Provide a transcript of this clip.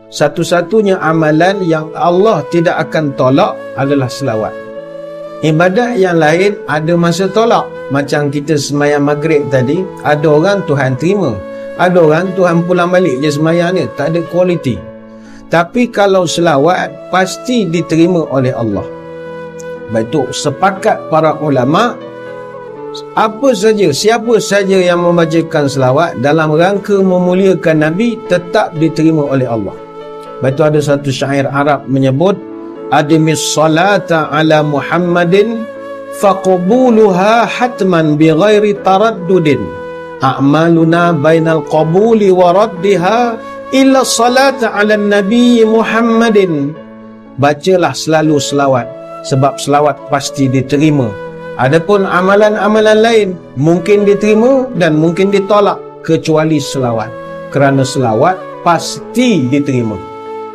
satu-satunya amalan yang Allah tidak akan tolak adalah selawat. Ibadat yang lain ada masa tolak. Macam kita semayang maghrib tadi, ada orang Tuhan terima, ada orang Tuhan pulang balik je semayang ni, tak ada kualiti. Tapi kalau selawat pasti diterima oleh Allah. Betul, sepakat para ulama, siapa saja yang membacakan selawat dalam rangka memuliakan Nabi tetap diterima oleh Allah. Betul, ada satu syair Arab menyebut, adimis salata ala Muhammadin faqbuluha hatman bighairi taraddudin a'maluna bainal qabuli wa raddiha illa salata ala Nabi Muhammadin. Bacalah selalu selawat, sebab selawat pasti diterima. Adapun amalan-amalan lain mungkin diterima dan mungkin ditolak, kecuali selawat, kerana selawat pasti diterima.